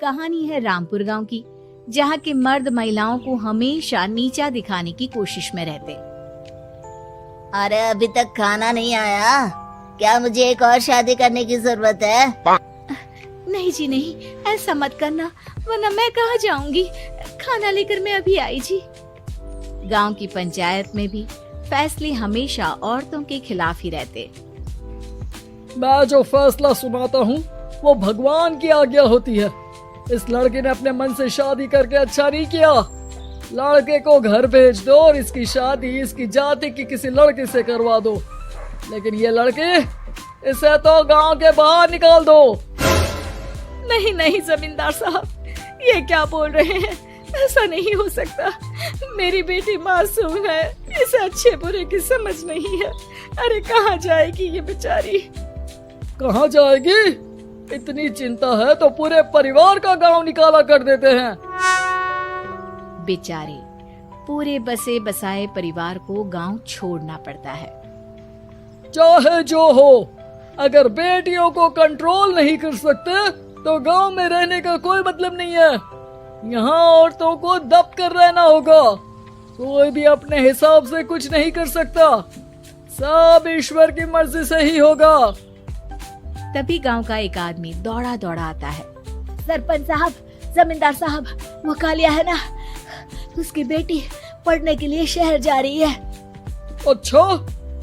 कहानी है रामपुर गांव की, जहां के मर्द महिलाओं को हमेशा नीचा दिखाने की कोशिश में रहते। अरे अभी तक खाना नहीं आया, क्या मुझे एक और शादी करने की जरूरत है? नहीं जी नहीं, ऐसा मत करना, वरना मैं कहाँ जाऊंगी। खाना लेकर मैं अभी आई जी। गांव की पंचायत में भी फैसले हमेशा औरतों के खिलाफ ही रहते। मैं जो फैसला सुनाता हूँ वो भगवान की आज्ञा होती है। इस लड़के ने अपने मन से शादी करके अच्छा नहीं किया। लड़के को घर भेज दो और इसकी शादी इसकी जाति की किसी लड़के से करवा दो, लेकिन ये लड़के, इसे तो गांव के बाहर निकाल दो। नहीं नहीं जमींदार साहब, ये क्या बोल रहे हैं? ऐसा नहीं हो सकता। मेरी बेटी मासूम है, इसे अच्छे बुरे की समझ नहीं है। अरे कहाँ जाएगी ये बेचारी? कहाँ जाएगी? इतनी चिंता है तो पूरे परिवार का गांव निकाला कर देते हैं। बेचारे पूरे बसे बसाए परिवार को गांव छोड़ना पड़ता है। चाहे जो हो, अगर बेटियों को कंट्रोल नहीं कर सकते तो गांव में रहने का कोई मतलब नहीं है। यहाँ औरतों को दब कर रहना होगा। कोई भी अपने हिसाब से कुछ नहीं कर सकता, सब ईश्वर की मर्जी से ही होगा। तभी गांव का एक आदमी दौड़ा दौड़ा आता है। सरपंच साहब, जमींदार साहब, वो कालिया है ना, उसकी बेटी पढ़ने के लिए शहर जा रही है। अच्छा,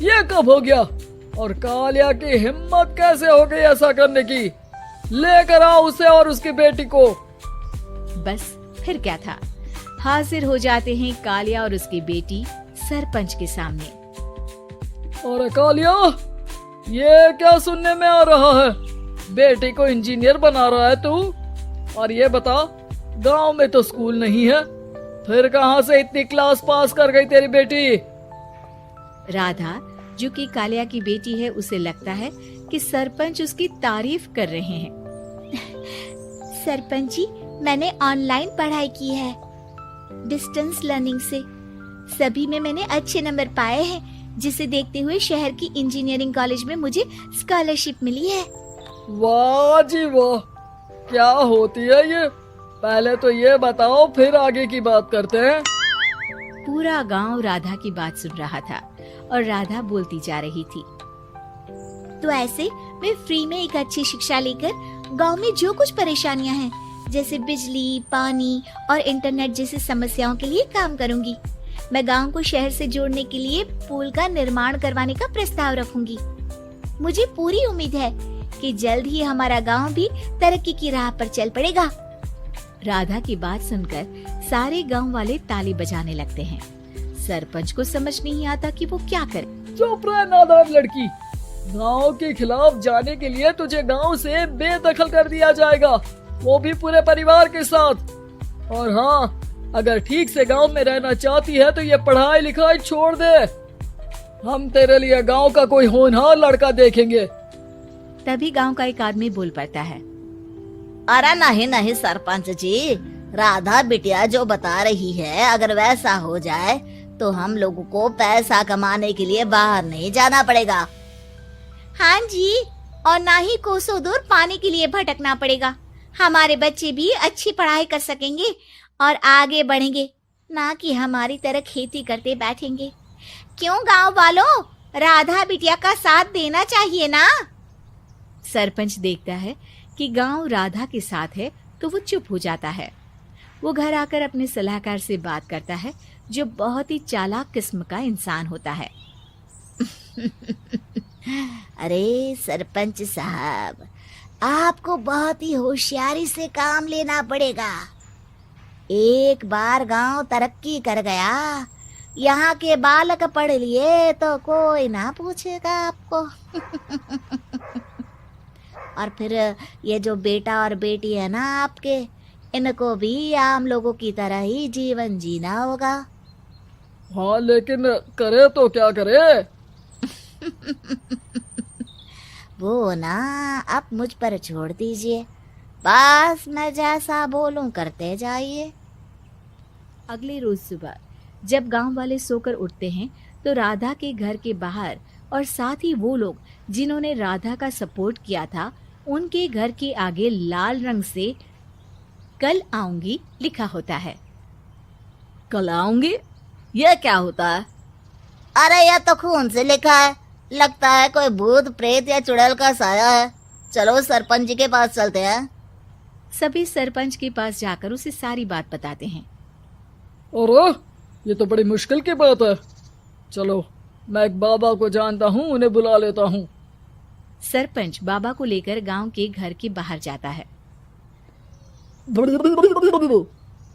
ये कब हो गया? और कालिया की हिम्मत कैसे हो गई ऐसा करने की? लेकर आओ उसे और उसकी बेटी को। बस फिर क्या था, हाजिर हो जाते हैं कालिया और उसकी बेटी सरपंच के सामने। अरे कालिया, ये क्या सुनने में आ रहा है? बेटी को इंजीनियर बना रहा है तू? और ये बता, गांव में तो स्कूल नहीं है, फिर कहां से इतनी क्लास पास कर गई तेरी बेटी? राधा, जो कि कालिया की बेटी है, उसे लगता है कि सरपंच उसकी तारीफ कर रहे हैं। सरपंच जी, मैंने ऑनलाइन पढ़ाई की है, डिस्टेंस लर्निंग से। सभी में मैंने अच्छे नंबर पाए हैं, जिसे देखते हुए शहर की इंजीनियरिंग कॉलेज में मुझे स्कॉलरशिप मिली है। वाह जी वाह, क्या होती है ये? पहले तो ये बताओ, फिर आगे की बात करते हैं। पूरा गांव राधा की बात सुन रहा था और राधा बोलती जा रही थी। तो ऐसे मैं फ्री में एक अच्छी शिक्षा लेकर गांव में जो कुछ परेशानियां हैं, जैसे बिजली, पानी और इंटरनेट जैसी समस्याओं के लिए काम करूंगी। मैं गांव को शहर से जोड़ने के लिए पुल का निर्माण करवाने का प्रस्ताव रखूंगी। मुझे पूरी उम्मीद है कि जल्द ही हमारा गांव भी तरक्की की राह पर चल पड़ेगा। राधा की बात सुनकर सारे गांव वाले ताली बजाने लगते हैं। सरपंच को समझ नहीं आता कि वो क्या करे। चुप रह नादान लड़की, गांव के खिलाफ जाने के लिए तुझे गांव से बेदखल कर दिया जाएगा, वो भी पूरे परिवार के साथ। और हाँ, अगर ठीक से गांव में रहना चाहती है तो ये पढ़ाई लिखाई छोड़ दे। हम तेरे लिए गांव का कोई होनहार लड़का देखेंगे। तभी गांव का एक आदमी बोल पड़ता है। अरे नहीं नहीं सरपंच जी, राधा बिटिया जो बता रही है, अगर वैसा हो जाए तो हम लोगों को पैसा कमाने के लिए बाहर नहीं जाना पड़ेगा। हाँ जी, और ना ही कोसों दूर पानी के लिए भटकना पड़ेगा। हमारे बच्चे भी अच्छी पढ़ाई कर सकेंगे और आगे बढ़ेंगे, ना कि हमारी तरह खेती करते बैठेंगे। क्यों गांव वालों, राधा बिटिया का साथ देना चाहिए ना। सरपंच देखता है कि गांव राधा के साथ है तो वो चुप हो जाता है। वो घर आकर अपने सलाहकार से बात करता है, जो बहुत ही चालाक किस्म का इंसान होता है। अरे सरपंच साहब, आपको बहुत ही होशियारी से काम लेना पड़ेगा। एक बार गांव तरक्की कर गया, यहाँ के बालक पढ़ लिए तो कोई ना पूछेगा आपको। और फिर ये जो बेटा और बेटी है ना आपके, इनको भी आम लोगों की तरह ही जीवन जीना होगा। हाँ, लेकिन करे तो क्या करे? वो ना आप मुझ पर छोड़ दीजिए, बस मैं जैसा बोलूं करते जाइए। अगले रोज सुबह जब गांव वाले सोकर उठते हैं तो राधा के घर के बाहर और साथ ही वो लोग जिन्होंने राधा का सपोर्ट किया था, उनके घर के आगे लाल रंग से कल आऊंगी लिखा होता है। कल आऊंगी, यह क्या होता है? अरे यह तो खून से लिखा है, लगता है कोई भूत प्रेत या चुड़ैल का साया है। चलो सरपंच जी के पास चलते हैं। सभी सरपंच के पास जाकर उसे सारी बात बताते हैं। अरे ये तो बड़ी मुश्किल की बात है। चलो मैं एक बाबा को जानता हूँ, उन्हें बुला लेता हूँ। सरपंच बाबा को लेकर गांव के घर के बाहर जाता है।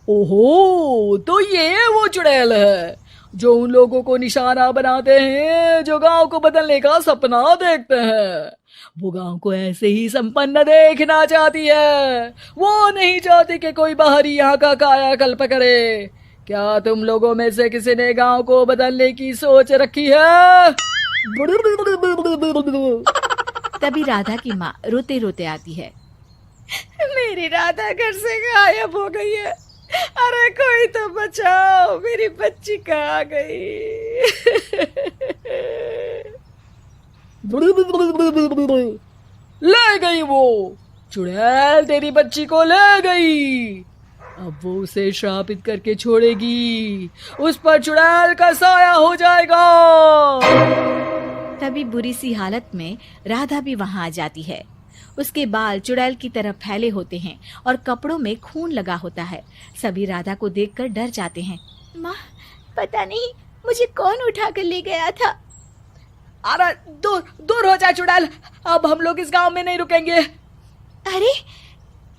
ओहो, तो ये वो चुड़ैल है जो उन लोगों को निशाना बनाते हैं जो गांव को बदलने का सपना देखते हैं। वो गांव को ऐसे ही संपन्न देखना चाहती है, वो नहीं चाहती कि कोई बाहरी यहाँ का कायाकल्प करे। क्या तुम लोगों में से किसी ने गांव को बदलने की सोच रखी है? तभी राधा की माँ रोते रोते आती है। मेरी राधा घर से गायब हो गई है। अरे कोई तो बचाओ, मेरी बच्ची कहाँ गई? ले गई वो चुड़ैल, तेरी बच्ची को ले गई। अब वो उसे श्रापित करके छोड़ेगी, उस पर चुड़ैल का साया हो जाएगा। तभी बुरी सी हालत में राधा भी वहां आ जाती है। उसके बाल चुड़ैल की तरह फैले होते हैं और कपड़ों में खून लगा होता है। सभी राधा को देखकर डर जाते हैं। माँ, पता नहीं मुझे कौन उठा कर ले गया था। अरे दूर दूर हो जा चुड़ैल, अब हम लोग इस गांव में नहीं रुकेंगे। अरे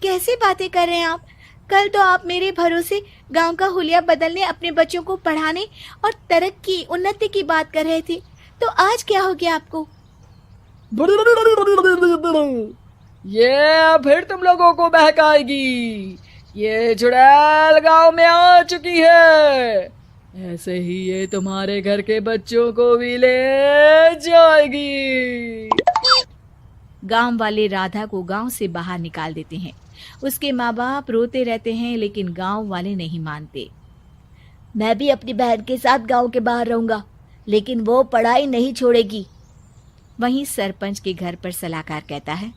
कैसे बातें कर रहे हैं आप? कल तो आप मेरे भरोसे गांव का हुलिया बदलने, अपने बच्चों को पढ़ाने और तरक्की उन्नति की बात कर रहे थे, तो आज क्या हो गया आपको? ये फिर तुम लोगों को बहकाएगी। ये चुड़ैल गांव में आ चुकी है, ऐसे ही ये तुम्हारे घर के बच्चों को भी ले जाएगी। गांव वाले राधा को गांव से बाहर निकाल देते हैं। उसके माँ बाप रोते रहते हैं, लेकिन गांव वाले नहीं मानते। मैं भी अपनी बहन के साथ गांव के बाहर रहूंगा, लेकिन वो पढ़ाई नहीं छोड़ेगी। वहीं सरपंच के घर पर सलाहकार कहता है।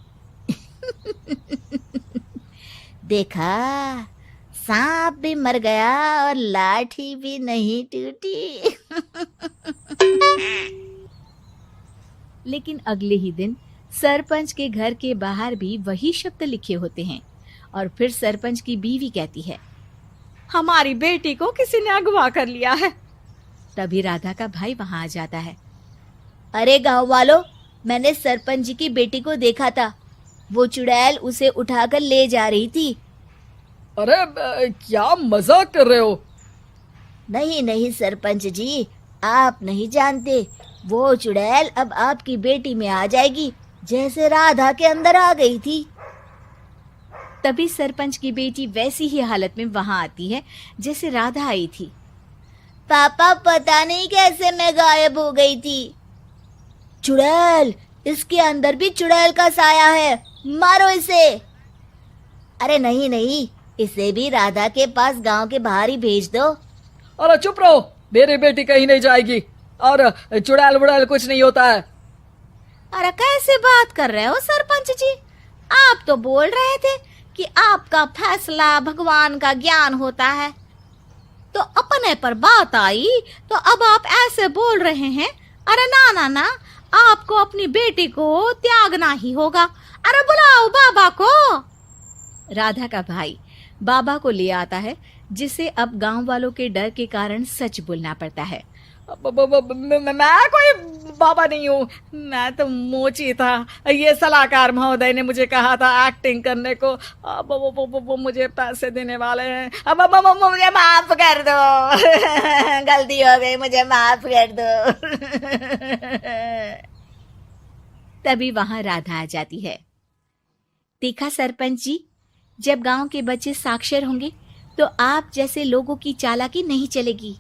देखा, सांप भी मर गया और लाठी भी नहीं टूटी। लेकिन अगले ही दिन सरपंच के घर के बाहर भी वही शब्द लिखे होते हैं। और फिर सरपंच की बीवी कहती है, हमारी बेटी को किसी ने अगवा कर लिया है। तभी राधा का भाई वहां आ जाता है। अरे गांव वालों, मैंने सरपंच जी की बेटी को देखा था। वो चुड़ैल उसे उठाकर ले जा रही थी। अरे क्या मजाक कर रहे हो? नहीं नहीं सरपंच जी, आप नहीं जानते। वो चुड़ैल अब आपकी बेटी में आ जाएगी, जैसे राधा के अंदर आ गई थी। तभी सरपंच की बेटी वैसी ही हालत में वहां आती है जैसे राधा आई थी। पापा, पता नहीं कैसे मैं गायब हो गई थी। चुड़ैल, इसके अंदर भी चुड़ैल का साया है, मारो इसे। अरे नहीं नहीं, इसे भी राधा के पास गांव के बाहर ही भेज दो। अरे चुप रहो, मेरी बेटी कहीं नहीं जाएगी और चुड़ैल वुड़ैल कुछ नहीं होता है। अरे कैसे बात कर रहे हो सरपंच जी? आप तो बोल रहे थे कि आपका फैसला भगवान का ज्ञान होता है, तो अपने पर बात आई तो अब आप ऐसे बोल रहे हैं। अरे ना ना ना, आपको अपनी बेटी को त्यागना ही होगा। अरे बुलाओ बाबा को। राधा का भाई बाबा को ले आता है, जिसे अब गांव वालों के डर के कारण सच बोलना पड़ता है। मैं कोई बाबा नहीं हूँ, मैं तो मोची था। ये सलाहकार महोदय ने मुझे कहा था एक्टिंग करने को। अब वो मुझे पैसे देने वाले हैं। अब मुझे माफ कर दो। गलती हो गई, मुझे माफ कर दो। तभी वहां राधा आ जाती है। देखा सरपंच जी, जब गांव के बच्चे साक्षर होंगे तो आप जैसे लोगों की चालाकी नहीं चलेगी।